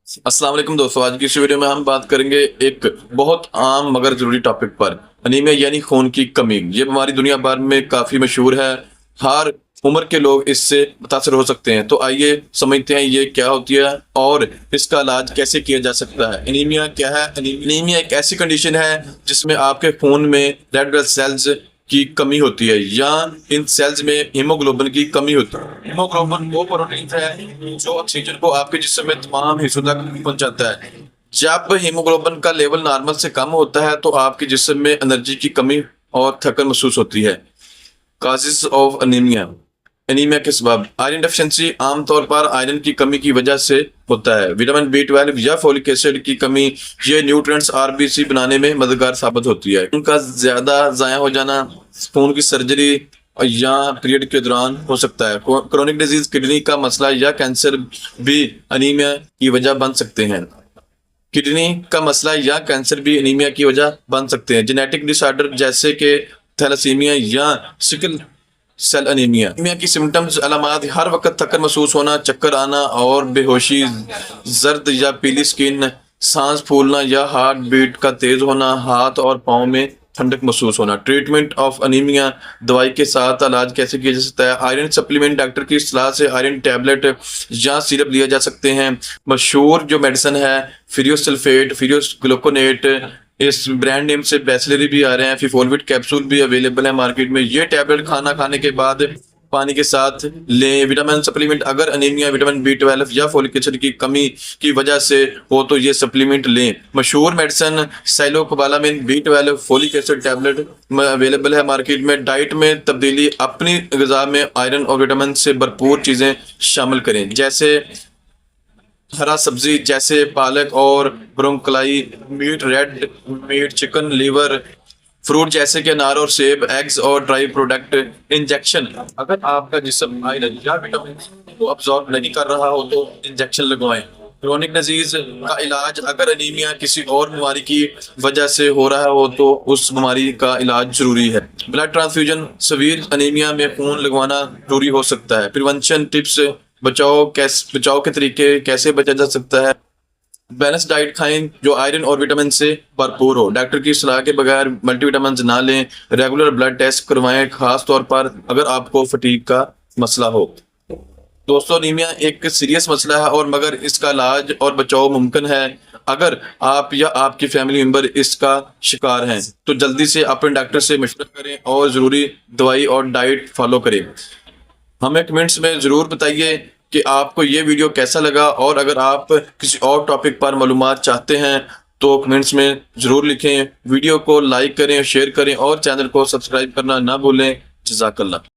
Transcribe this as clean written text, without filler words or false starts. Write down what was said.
अस्सलाम वालेकुम दोस्तों, आज की इस वीडियो में हम बात करेंगे एक बहुत आम मगर ज़रूरी टॉपिक पर। अनीमिया यानी खून की कमी। ये बीमारी दुनिया भर में काफ़ी मशहूर है। हर उम्र के लोग इससे मुतासर हो सकते हैं। तो आइए समझते हैं ये क्या होती है और इसका इलाज कैसे किया जा सकता है। अनीमिया क्या है? अनीमिया एक ऐसी कंडीशन है जिसमें आपके खून में रेड ब्लड सेल्स की कमी होती है या इन सेल्स में हीमोग्लोबिन की कमी होती है। हीमोग्लोबिन वो प्रोटीन है जो ऑक्सीजन को आपके जिस्म में तमाम हिस्सों तक पहुंचाता है। जब हीमोग्लोबिन का लेवल नॉर्मल से कम होता है तो आपके जिस्म में एनर्जी की कमी और थकन महसूस होती है। Causes of anaemia. एनीमिया के सबब आयरन डेफिशिएंसी आमतौर पर आयरन की कमी की वजह से होता है। विटामिन B12 या फोलिक एसिड की कमी ये न्यूट्रिएंट्स आरबीसी बनाने में मददगार साबित होती है। उनका ज्यादा जाया हो जाना, खून की सर्जरी या पीरियड के दौरान हो सकता है। क्रोनिक डिजीज, किडनी का मसला या कैंसर भी अनीमिया की वजह बन सकते हैं। किडनी का मसला या कैंसर भी अनीमिया की वजह बन सकते हैं। जेनेटिक डिसऑर्डर जैसे कि थैलेसीमिया या सिकल सेल अनीमिया की सिम्टम्स अलामत हर वक्त थकन महसूस होना, चक्कर आना और बेहोशी, जर्द या पीली स्किन, सांस फूलना या हार्ट बीट का तेज होना, हाथ और पाँव में ठंडक महसूस होना। Treatment of anaemia. दवाई के साथ इलाज कैसे किया जा सकता है? आयरन सप्लीमेंट, डॉक्टर की सलाह से आयरन टैबलेट या सिरप लिया जा सकते हैं। मशहूर जो मेडिसिन है फिरियोसल्फेट, फिरियोग्लूकोनेट, इस ब्रांड नेम से बैसलरी भी आ रहे हैं। फिफोलविट कैप्सूल भी अवेलेबल है मार्केट में। ये टैबलेट खाना खाने के बाद पानी के साथ लें। विटामिन सप्लीमेंट, अगर अनीमिया विटामिन B12 या फोलिक एसिड की कमी की वजह से हो तो ये सप्लीमेंट लें। मशहूर medicine cyanocobalamin, B12, folic acid tablet available है मार्केट में। डाइट में तब्दीली, अपनी ग़िज़ा में आयरन और विटामिन से भरपूर चीज़ें शामिल करें, जैसे हरा सब्जी जैसे पालक और broccoli, meat, red meat, chicken, liver, fruit जैसे कि अनार और सेब, एग्स और ड्राई प्रोडक्ट। इंजेक्शन, अगर आपका जिस्म आयरन या विटामिन को अब्सॉर्ब नहीं कर रहा हो तो इंजेक्शन लगवाएं। क्रोनिक डिजीज का इलाज, अगर अनीमिया किसी और बीमारी की वजह से हो रहा हो तो उस बीमारी का इलाज जरूरी है। ब्लड ट्रांसफ्यूजन, सीवियर अनीमिया में खून लगवाना जरूरी हो सकता है। प्रिवेंशन टिप्स, बचाव के तरीके, कैसे बचा जा सकता है? बैलेंस डाइट खाएं जो आयरन और विटामिन से भरपूर हो। डॉक्टर की सलाह के बगैर मल्टीविटामिन ना लें। रेगुलर ब्लड टेस्ट करवाएं, खास तौर पर अगर आपको फटीग का मसला हो। दोस्तों, अनीमिया एक सीरियस मसला है और मगर इसका इलाज और बचाव मुमकिन है। अगर आप या आपकी फैमिली मेंबर इसका शिकार हैं तो जल्दी से अपने डॉक्टर से मशवरा करें और ज़रूरी दवाई और डाइट फॉलो करें। हमें कमेंट्स में ज़रूर बताइए कि आपको ये वीडियो कैसा लगा, और अगर आप किसी और टॉपिक पर मालूमात चाहते हैं तो कमेंट्स में ज़रूर लिखें। वीडियो को लाइक करें, शेयर करें और चैनल को सब्सक्राइब करना ना भूलें। जज़ाकल्लाह।